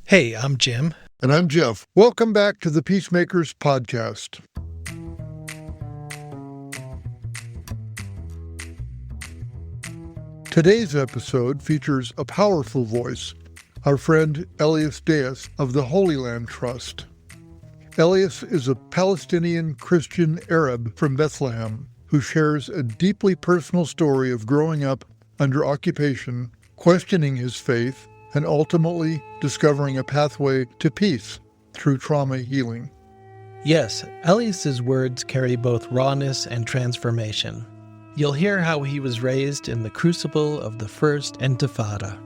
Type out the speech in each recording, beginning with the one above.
Hey, I'm Jim. And I'm Jeff. Welcome back to the Peacemakers Podcast. Today's episode features a powerful voice, our friend Elias D'eis of the Holy Land Trust. Elias is a Palestinian Christian Arab from Bethlehem who shares a deeply personal story of growing up under occupation, questioning his faith, and ultimately discovering a pathway to peace through trauma healing. Yes, Elias's words carry both rawness and transformation. You'll hear how he was raised in the crucible of the First Intifada,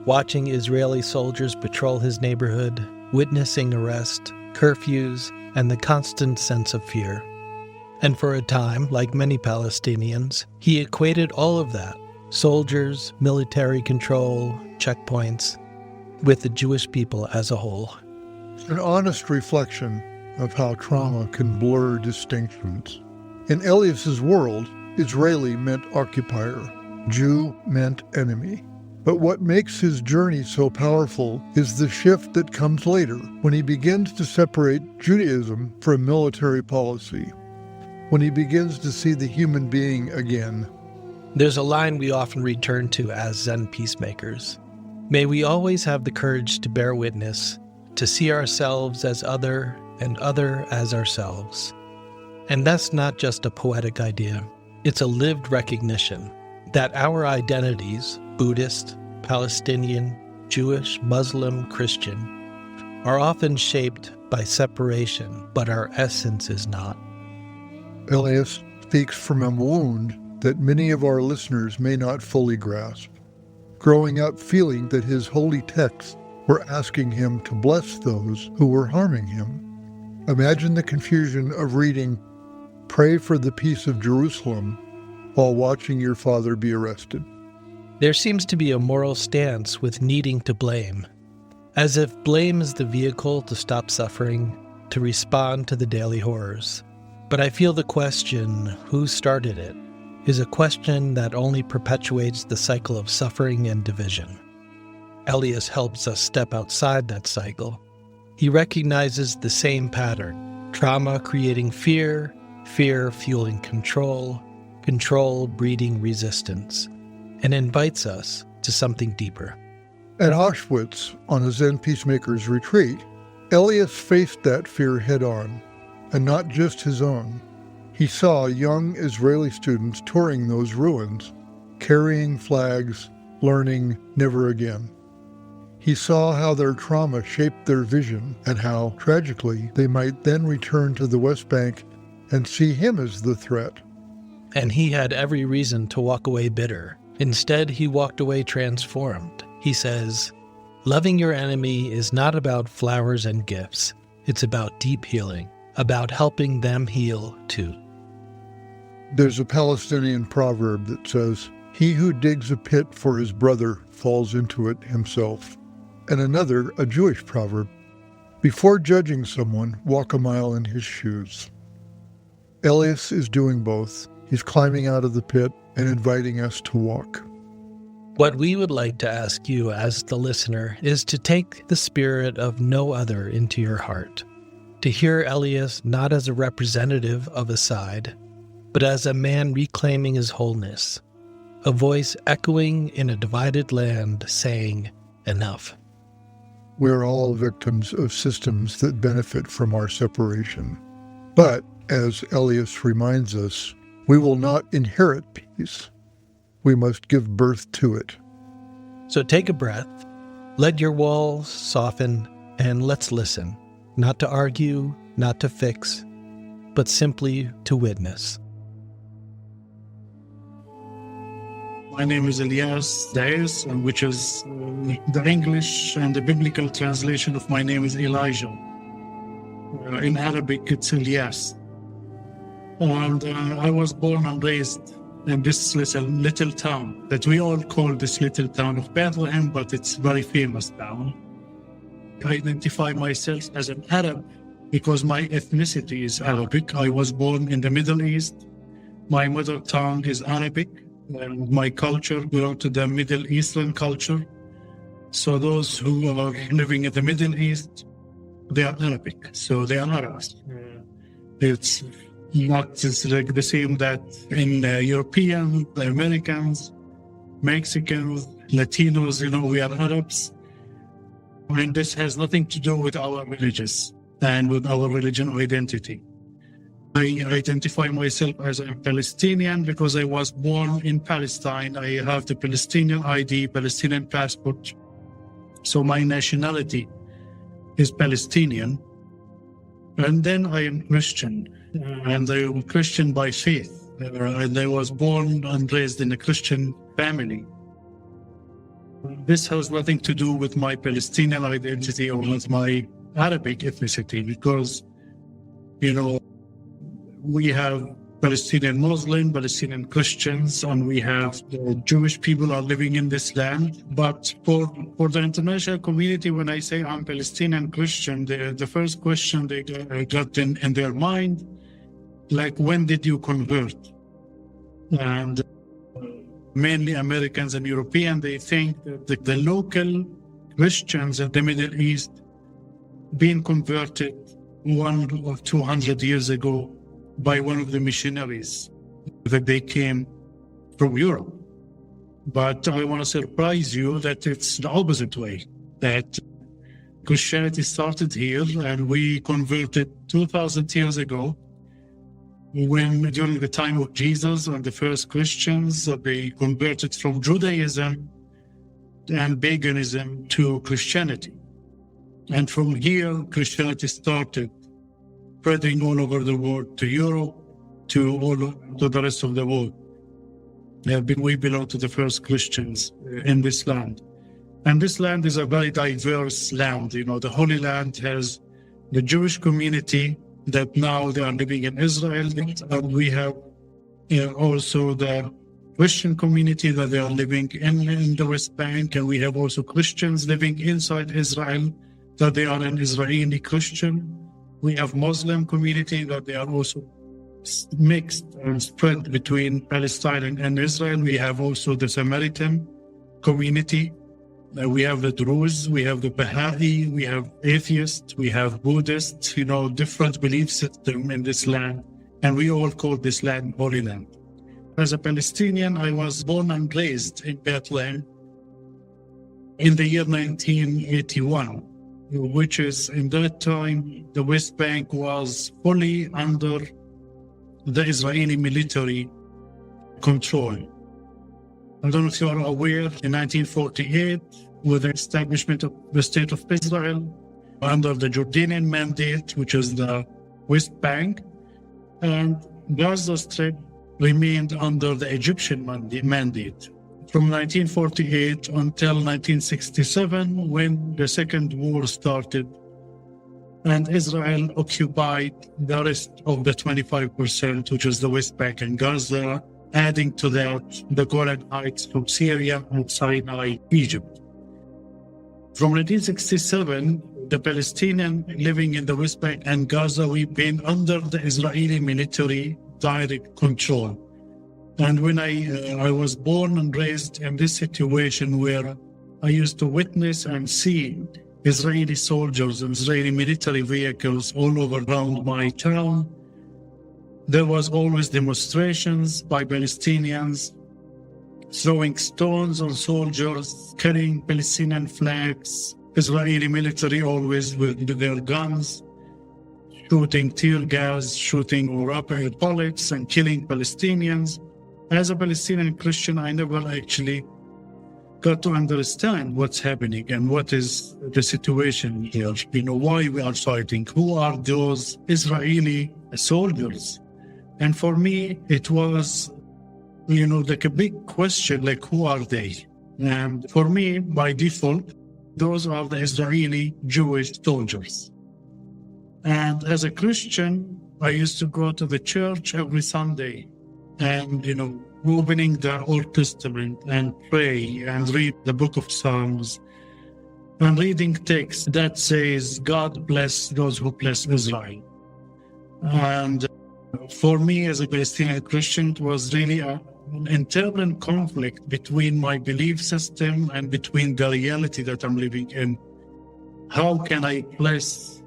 watching Israeli soldiers patrol his neighborhood, witnessing arrest, curfews, and the constant sense of fear. And for a time, like many Palestinians, he equated all of that, soldiers, military control, checkpoints, with the Jewish people as a whole. An honest reflection of how trauma can blur distinctions. In Elias's world, Israeli meant occupier, Jew meant enemy. But what makes his journey so powerful is the shift that comes later when he begins to separate Judaism from military policy, when he begins to see the human being again. There's a line we often return to as Zen peacemakers. May we always have the courage to bear witness, to see ourselves as other and other as ourselves. And that's not just a poetic idea. It's a lived recognition that our identities, Buddhist, Palestinian, Jewish, Muslim, Christian, are often shaped by separation, but our essence is not. Elias speaks from a wound that many of our listeners may not fully grasp. Growing up feeling that his holy texts were asking him to bless those who were harming him. Imagine the confusion of reading, "Pray for the peace of Jerusalem," while watching your father be arrested. There seems to be a moral stance with needing to blame, as if blame is the vehicle to stop suffering, to respond to the daily horrors. But I feel the question, who started it, is a question that only perpetuates the cycle of suffering and division. Elias helps us step outside that cycle. He recognizes the same pattern: trauma creating fear, fear fueling control, control breeding resistance, and invites us to something deeper. At Auschwitz, on a Zen Peacemakers retreat, Elias faced that fear head-on, and not just his own. He saw young Israeli students touring those ruins, carrying flags, learning never again. He saw how their trauma shaped their vision and how, tragically, they might then return to the West Bank and see him as the threat. And he had every reason to walk away bitter. Instead, he walked away transformed. He says, "Loving your enemy is not about flowers and gifts. It's about deep healing, about helping them heal too." There's a Palestinian proverb that says, "He who digs a pit for his brother falls into it himself." And another, a Jewish proverb, "Before judging someone, walk a mile in his shoes." Elias is doing both. He's climbing out of the pit and inviting us to walk. What we would like to ask you as the listener is to take the spirit of no other into your heart, to hear Elias not as a representative of a side, but as a man reclaiming his wholeness, a voice echoing in a divided land saying, "Enough." We're all victims of systems that benefit from our separation. But, as Elias reminds us, we will not inherit peace. We must give birth to it. So take a breath, let your walls soften, and let's listen, not to argue, not to fix, but simply to witness. My name is Elias D'eis, which is the English and the biblical translation of my name is Elijah. In Arabic, it's Elias. And I was born and raised in this little town that we all call this little town of Bethlehem, but it's a very famous town. I identify myself as an Arab because my ethnicity is Arabic. I was born in the Middle East. My mother tongue is Arabic, and my culture belongs to the Middle Eastern culture. So those who are living in the Middle East, they are Arabic, so they are Arabs. It's not just like the same that in European, the Americans, Mexicans, Latinos, we are Arabs. And this has nothing to do with our religious and with our religion identity. I identify myself as a Palestinian because I was born in Palestine. I have the Palestinian ID, Palestinian passport. So my nationality is Palestinian. And then I am Christian. And I am Christian by faith. And I was born and raised in a Christian family. This has nothing to do with my Palestinian identity or with my Arabic ethnicity because, we have Palestinian Muslim, Palestinian Christians, and we have Jewish people are living in this land. But for the international community, when I say I'm Palestinian Christian, the first question they got in their mind, like, when did you convert? And mainly Americans and Europeans, they think that the local Christians in the Middle East being converted 100 or 200 years ago by one of the missionaries that they came from Europe. But I want to surprise you that it's the opposite way, that Christianity started here and we converted 2,000 years ago when during the time of Jesus and the first Christians, they converted from Judaism and paganism to Christianity. And from here, Christianity started spreading all over the world, to Europe, to the rest of the world. We belong to the first Christians in this land. And this land is a very diverse land. The Holy Land has the Jewish community that now they are living in Israel. And we have also the Christian community that they are living in the West Bank. And we have also Christians living inside Israel that they are an Israeli Christian. We have Muslim community that they are also mixed and spread between Palestine and Israel. We have also the Samaritan community. We have the Druze, we have the Baha'i, we have atheists, we have Buddhists, different belief system in this land. And we all call this land Holy Land. As a Palestinian, I was born and raised in Bethlehem in the year 1981. Which is, in that time, the West Bank was fully under the Israeli military control. I don't know if you are aware, in 1948, with the establishment of the State of Israel, under the Jordanian mandate, which is the West Bank, and Gaza Strip remained under the Egyptian mandate. From 1948 until 1967, when the Second War started, and Israel occupied the rest of the 25%, which is the West Bank and Gaza, adding to that the Golan Heights from Syria and Sinai, Egypt. From 1967, the Palestinians living in the West Bank and Gaza, we've been under the Israeli military direct control. And when I was born and raised in this situation where I used to witness and see Israeli soldiers and Israeli military vehicles all over around my town, there was always demonstrations by Palestinians, throwing stones on soldiers, carrying Palestinian flags, Israeli military always with their guns, shooting tear gas, shooting rubber bullets and killing Palestinians. As a Palestinian Christian, I never actually got to understand what's happening and what is the situation here. Why we are fighting, who are those Israeli soldiers? And for me, it was, like a big question, like, who are they? And for me, by default, those are the Israeli Jewish soldiers. And as a Christian, I used to go to the church every Sunday and, opening the Old Testament and pray and read the book of Psalms and reading text that says, God bless those who bless Israel. And for me as a Palestinian Christian, it was really a an internal conflict between my belief system and between the reality that I'm living in. How can I bless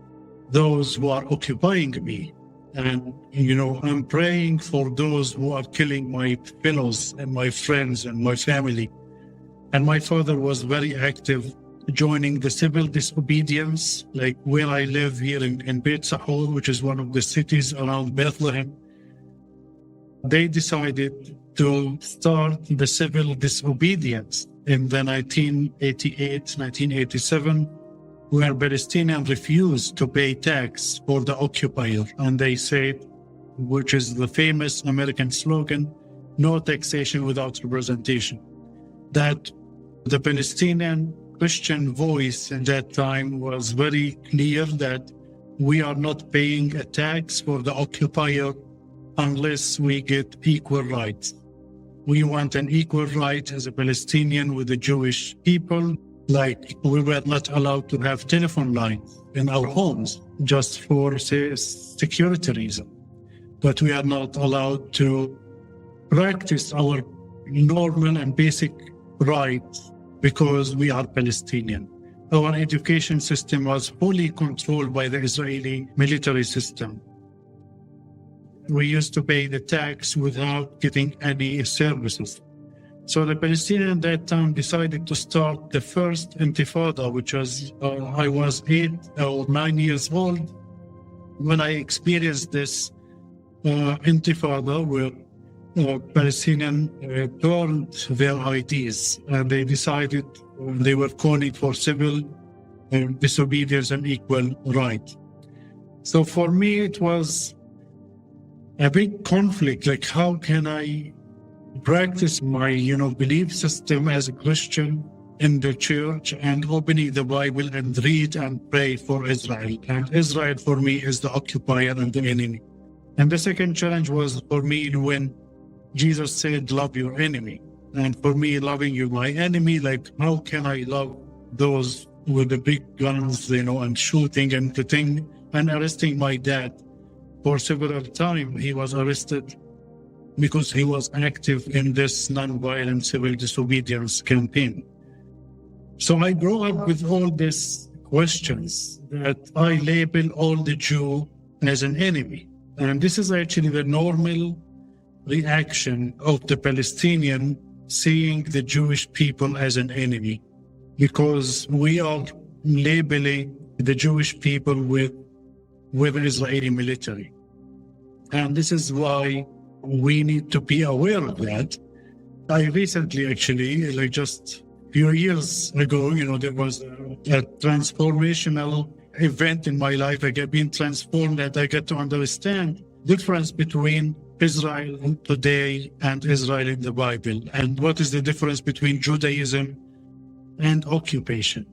those who are occupying me? And, I'm praying for those who are killing my fellows and my friends and my family. And my father was very active, joining the civil disobedience, like where I live here in Beit Sahur, which is one of the cities around Bethlehem. They decided to start the civil disobedience in the 1988, 1987, where Palestinians refused to pay tax for the occupier. And they said, which is the famous American slogan, no taxation without representation. That the Palestinian Christian voice at that time was very clear that we are not paying a tax for the occupier unless we get equal rights. We want an equal right as a Palestinian with the Jewish people. Like we were not allowed to have telephone lines in our homes just for security reasons. But we are not allowed to practice our normal and basic rights because we are Palestinian. Our education system was fully controlled by the Israeli military system. We used to pay the tax without getting any services. So the Palestinians at that time decided to start the First Intifada, which was, I was 8 or 9 years old when I experienced this Intifada where Palestinians burned their IDs and they decided they were calling for civil disobedience and equal right. So for me, it was a big conflict, like how can I practice my, belief system as a Christian in the church and opening the Bible and read and pray for Israel. And Israel for me is the occupier and the enemy. And the second challenge was for me when Jesus said, love your enemy. And for me, loving you, my enemy, like how can I love those with the big guns, and shooting and hitting and arresting my dad for several times. He was arrested because he was active in this non-violent civil disobedience campaign. So I grew up with all these questions that I label all the Jew as an enemy. And this is actually the normal reaction of the Palestinian seeing the Jewish people as an enemy, because we are labeling the Jewish people with the Israeli military. And this is why we need to be aware of that. I recently, actually, like just a few years ago, there was a transformational event in my life. I get being transformed and I get to understand the difference between Israel today and Israel in the Bible. And what is the difference between Judaism and occupation?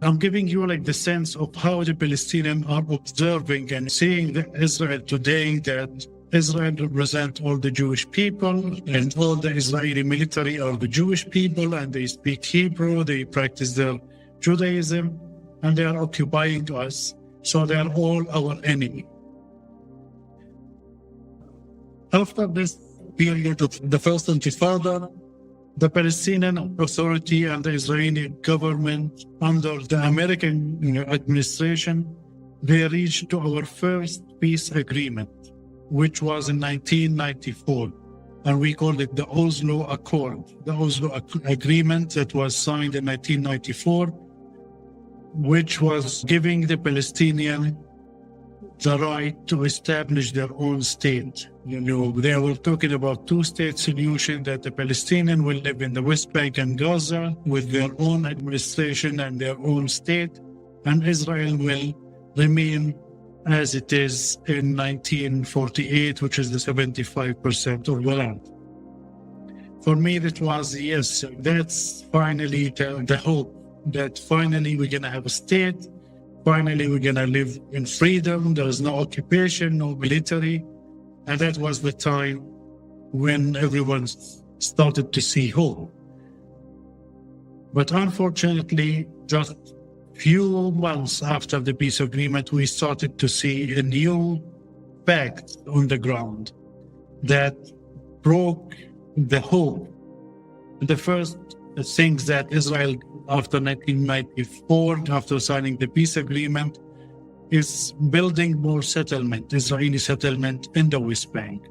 I'm giving you the sense of how the Palestinians are observing and seeing the Israel today, that Israel represents all the Jewish people and all the Israeli military are the Jewish people and they speak Hebrew, they practice their Judaism and they are occupying us. So they are all our enemy. After this period of the First Intifada, the Palestinian Authority and the Israeli government under the American administration, they reached to our first peace agreement, which was in 1994. And we called it the Oslo Accord, the Oslo Agreement that was signed in 1994, which was giving the Palestinian the right to establish their own state. They were talking about two-state solution, that the Palestinians will live in the West Bank and Gaza with their own administration and their own state, and Israel will remain as it is in 1948, which is the 75% of the land. For me, that was, yes, that's finally the hope, that finally we're going to have a state. Finally, we're going to live in freedom. There is no occupation, no military. And that was the time when everyone started to see hope. But unfortunately, just few months after the peace agreement, we started to see a new fact on the ground that broke the hope. The first things that Israel, after 1994, after signing the peace agreement, is building more settlement, Israeli settlement in the West Bank.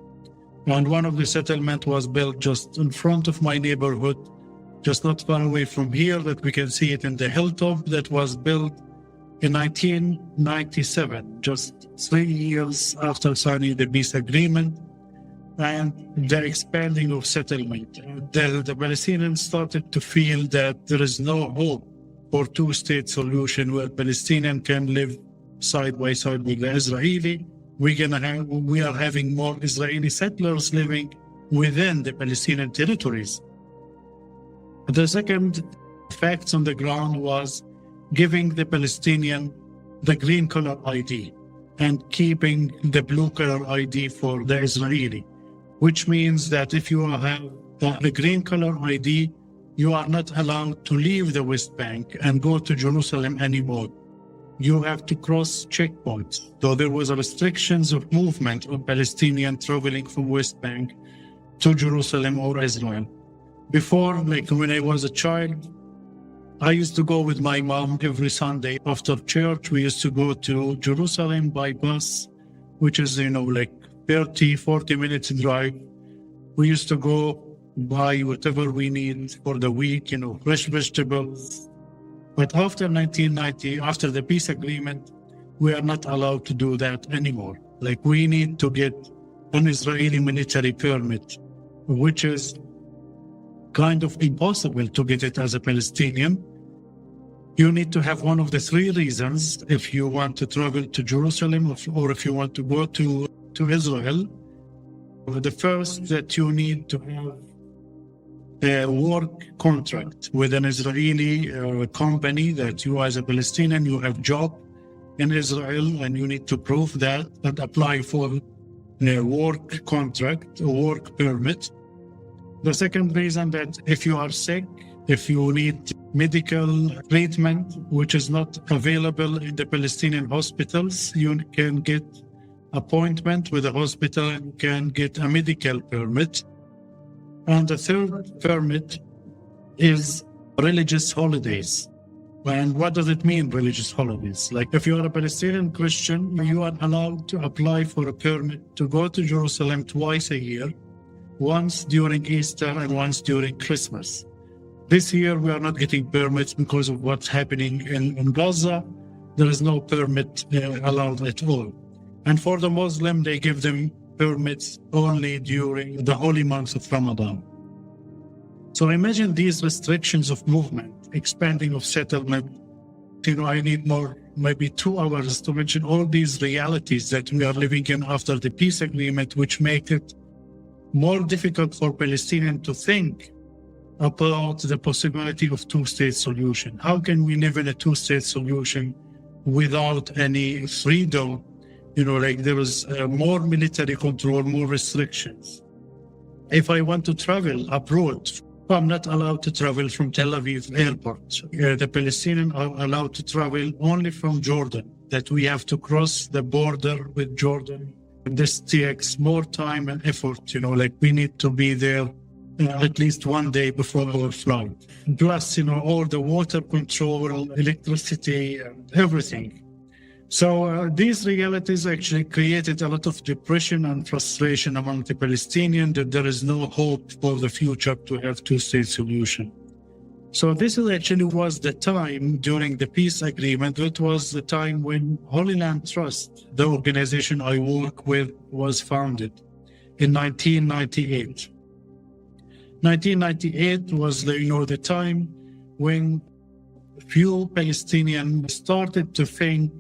And one of the settlements was built just in front of my neighborhood, just not far away from here, that we can see it in the hilltop, that was built in 1997, just 3 years after signing the peace agreement and the expanding of settlement. The Palestinians started to feel that there is no hope for two-state solution where Palestinian can live side by side with the Israeli. We are having more Israeli settlers living within the Palestinian territories. The second facts on the ground was giving the Palestinian the green color ID and keeping the blue color ID for the Israeli, which means that if you have the green color ID, you are not allowed to leave the West Bank and go to Jerusalem anymore. You have to cross checkpoints. So there was restrictions of movement of Palestinian traveling from West Bank to Jerusalem or Israel. Before, like when I was a child, I used to go with my mom every Sunday after church. We used to go to Jerusalem by bus, which is, like 30, 40 minutes drive. We used to go buy whatever we need for the week, fresh vegetables. But after 1990, after the peace agreement, we are not allowed to do that anymore. Like we need to get an Israeli military permit, which is kind of impossible to get it as a Palestinian. You need to have one of the 3 reasons if you want to travel to Jerusalem or if you want to go to Israel. The first, that you need to have a work contract with an Israeli company, that you as a Palestinian, you have job in Israel and you need to prove that and apply for a work contract, a work permit. The second reason, that if you are sick, if you need medical treatment, which is not available in the Palestinian hospitals, you can get appointment with a hospital and can get a medical permit. And the third permit is religious holidays. And what does it mean, religious holidays? Like if you are a Palestinian Christian, you are allowed to apply for a permit to go to Jerusalem twice a year, once during Easter and once during Christmas. This year, we are not getting permits because of what's happening in Gaza. There is no permit allowed at all. And for the Muslim, they give them permits only during the holy month of Ramadan. So imagine these restrictions of movement, expanding of settlement. I need maybe 2 hours to mention all these realities that we are living in after the peace agreement, which make it more difficult for Palestinians to think about the possibility of two-state solution. How can we live in a two-state solution without any freedom? There is more military control, more restrictions. If I want to travel abroad, I'm not allowed to travel from Tel Aviv airport. The Palestinians are allowed to travel only from Jordan, that we have to cross the border with Jordan. This takes more time and effort, we need to be there at least 1 day before our flight. Plus, all the water control, electricity, everything. So these realities actually created a lot of depression and frustration among the Palestinians, that there is no hope for the future to have two-state solution. So this actually was the time during the peace agreement. It was the time when Holy Land Trust, the organization I work with, was founded in 1998. 1998 was the time when few Palestinians started to think,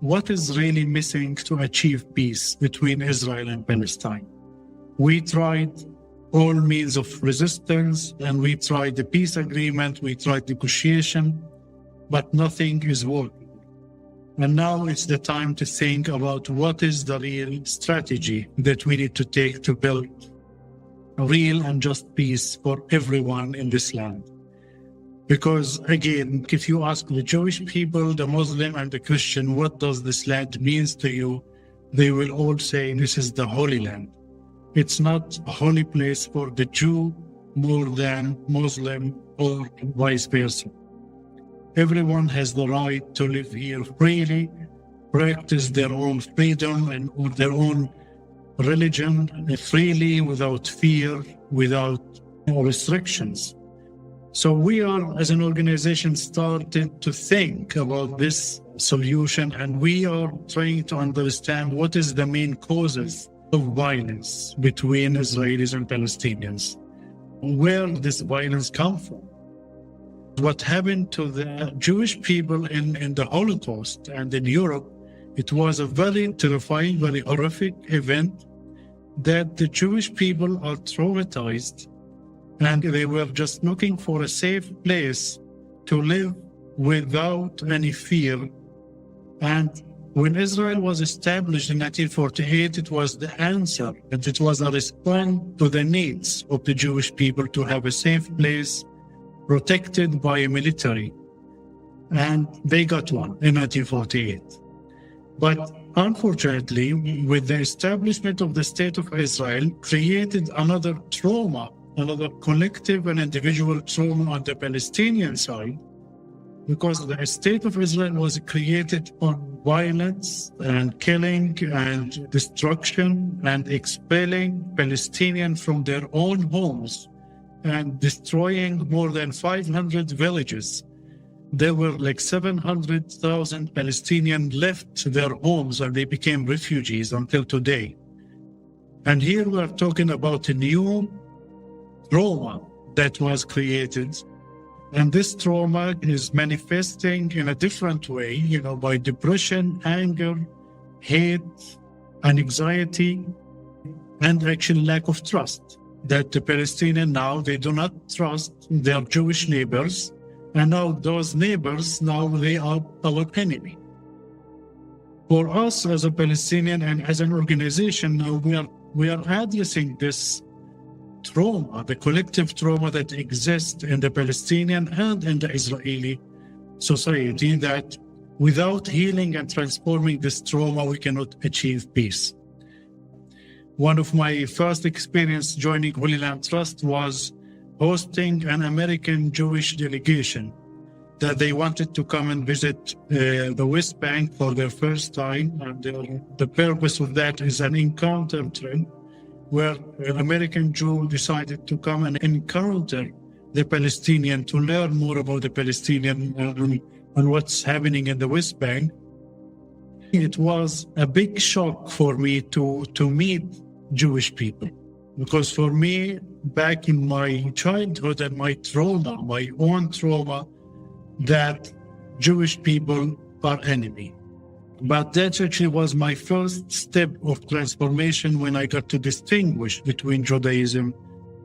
what is really missing to achieve peace between Israel and Palestine? We tried all means of resistance, and we tried the peace agreement, we tried negotiation, but nothing is working. And now it's the time to think about what is the real strategy that we need to take to build a real and just peace for everyone in this land. Because again, if you ask the Jewish people, the Muslim and the Christian, what does this land mean to you? They will all say, this is the Holy Land. It's not a holy place for the Jew more than Muslim or vice versa. Everyone has the right to live here freely, practice their own freedom and or their own religion freely, without fear, without restrictions. So we are, as an organization, started to think about this solution, and we are trying to understand what is the main causes of violence between Israelis and Palestinians. Where this violence come from? What happened to the Jewish people in the Holocaust and in Europe, it was a very terrifying, very horrific event that the Jewish people are traumatized, and they were just looking for a safe place to live without any fear. And when Israel was established in 1948, it was the answer, and it was a response to the needs of the Jewish people to have a safe place protected by a military. And they got one in 1948. But unfortunately, with the establishment of the State of Israel, created another trauma, another collective and individual trauma on the Palestinian side, because the State of Israel was created on violence and killing and destruction and expelling Palestinians from their own homes and destroying more than 500 villages. There were like 700,000 Palestinians left their homes and they became refugees until today. And here we are talking about a new trauma that was created. And this trauma is manifesting in a different way, by depression, anger, hate, and anxiety, and actually lack of trust. That the Palestinians now, they do not trust their Jewish neighbors. And now those neighbors, they are our enemy. For us as a Palestinian and as an organization, now we are addressing this trauma, the collective trauma that exists in the Palestinian and in the Israeli society, that without healing and transforming this trauma, we cannot achieve peace. One of my first experience joining Holy Land Trust was hosting an American Jewish delegation that they wanted to come and visit the West Bank for their first time. And the purpose of that is an encounter trip where an American Jew decided to come and encounter the Palestinian, to learn more about the Palestinian and what's happening in the West Bank. It was a big shock for me to meet Jewish people, because for me, back in my childhood and my trauma, my own trauma, that Jewish people are enemy. But that actually was my first step of transformation when I got to distinguish between Judaism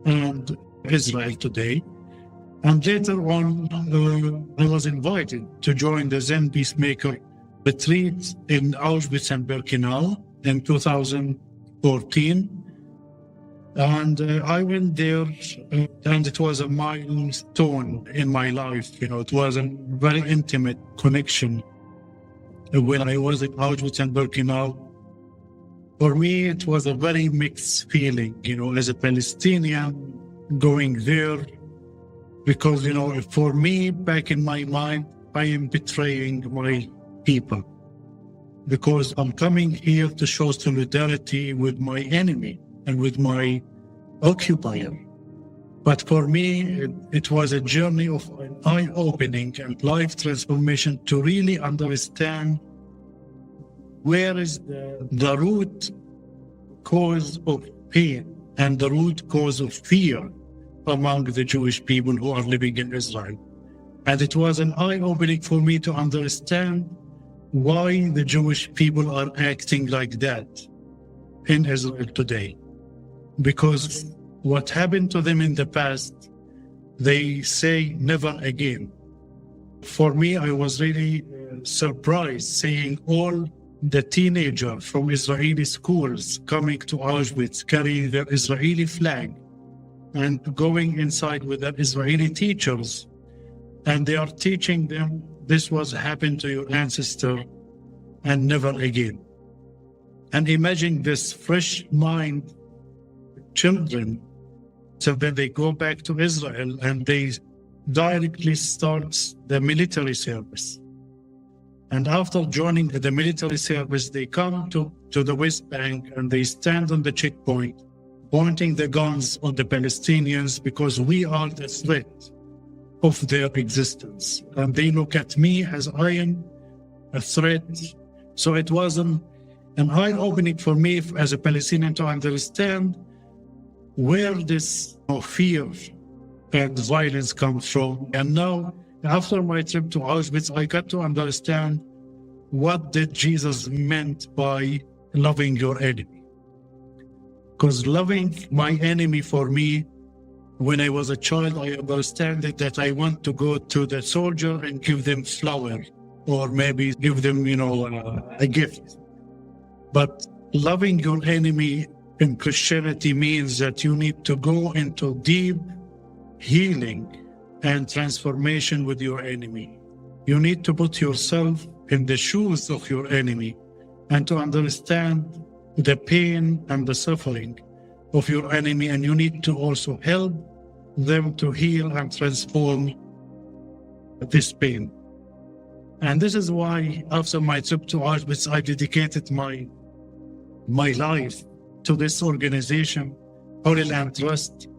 and Israel today. And later on, I was invited to join the Zen Peacemaker retreat in Auschwitz and Birkenau in 2014. And I went there, and it was a milestone in my life. It was a very intimate connection. When I was in Auschwitz and Birkenau, for me, it was a very mixed feeling, as a Palestinian going there, because, for me, back in my mind, I am betraying my people, because I'm coming here to show solidarity with my enemy and with my occupier. But for me, it was a journey of eye-opening and life transformation to really understand where is the root cause of pain and the root cause of fear among the Jewish people who are living in Israel. And it was an eye-opening for me to understand why the Jewish people are acting like that in Israel today. Because what happened to them in the past, they say never again. For me, I was really surprised seeing all the teenagers from Israeli schools coming to Auschwitz, carrying their Israeli flag and going inside with their Israeli teachers. And they are teaching them, this was happened to your ancestor and never again. And imagine this fresh mind children. So then they go back to Israel and they directly start the military service. And after joining the military service, they come to the West Bank and they stand on the checkpoint, pointing the guns on the Palestinians because we are the threat of their existence. And they look at me as I am a threat. So it was an eye-opening for me as a Palestinian to understand where this fear and violence comes from. And now, after my trip to Auschwitz, I got to understand what did Jesus meant by loving your enemy. Because loving my enemy for me, when I was a child, I understand that I want to go to the soldier and give them flour or maybe give them, a gift. But loving your enemy in Christianity means that you need to go into deep healing and transformation with your enemy. You need to put yourself in the shoes of your enemy and to understand the pain and the suffering of your enemy. And you need to also help them to heal and transform this pain. And this is why after my trip to Auschwitz, I dedicated my life to this organization, Holy Land Trust.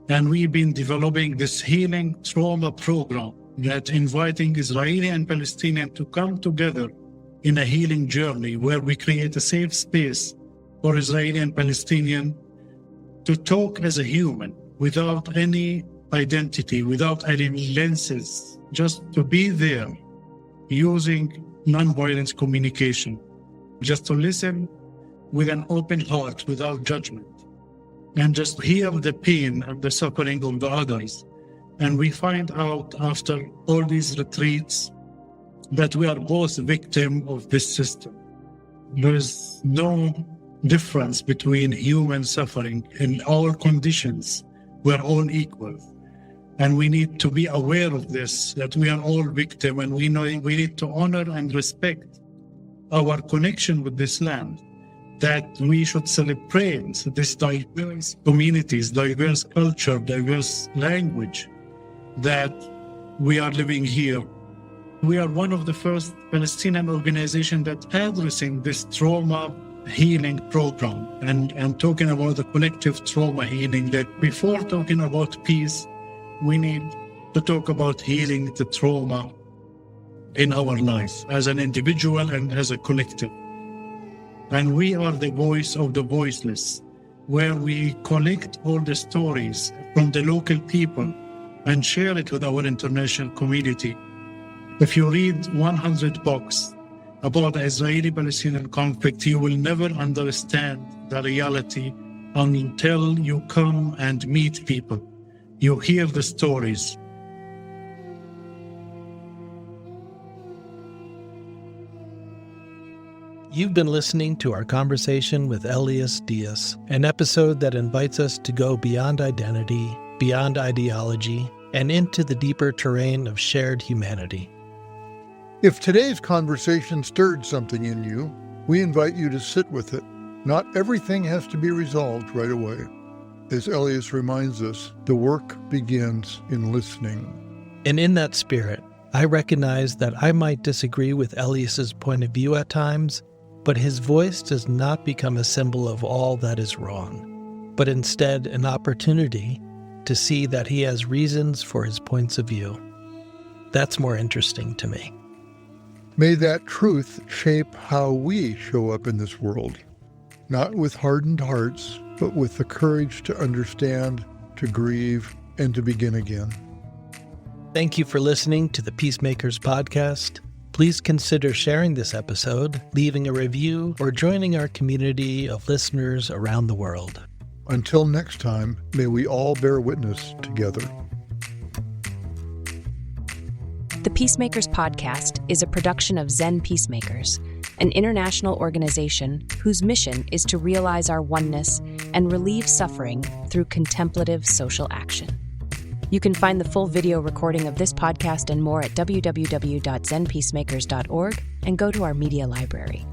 And we've been developing this healing trauma program that inviting Israeli and Palestinian to come together in a healing journey where we create a safe space for Israeli and Palestinian to talk as a human without any identity, without any lenses, just to be there using nonviolent communication, just to listen with an open heart without judgment and just hear the pain and the suffering of the others. And we find out after all these retreats that we are both victims of this system. There is no difference between human suffering. In all conditions, we're all equal. And we need to be aware of this, that we are all victims, and we need to honor and respect our connection with this land, that we should celebrate this diverse communities, diverse culture, diverse language that we are living here. We are one of the first Palestinian organizations that addressing this trauma healing program and talking about the collective trauma healing, that before talking about peace, we need to talk about healing the trauma in our life as an individual and as a collective. And we are the voice of the voiceless, where we collect all the stories from the local people and share it with our international community. If you read 100 books about the Israeli-Palestinian conflict, you will never understand the reality until you come and meet people. You hear the stories. You've been listening to our conversation with Elias D'eis, an episode that invites us to go beyond identity, beyond ideology, and into the deeper terrain of shared humanity. If today's conversation stirred something in you, we invite you to sit with it. Not everything has to be resolved right away. As Elias reminds us, the work begins in listening. And in that spirit, I recognize that I might disagree with Elias's point of view at times, but his voice does not become a symbol of all that is wrong, but instead an opportunity to see that he has reasons for his points of view. That's more interesting to me. May that truth shape how we show up in this world, not with hardened hearts, but with the courage to understand, to grieve, and to begin again. Thank you for listening to the Peacemakers Podcast. Please consider sharing this episode, leaving a review, or joining our community of listeners around the world. Until next time, may we all bear witness together. The Peacemakers Podcast is a production of Zen Peacemakers, an international organization whose mission is to realize our oneness and relieve suffering through contemplative social action. You can find the full video recording of this podcast and more at www.zenpeacemakers.org and go to our media library.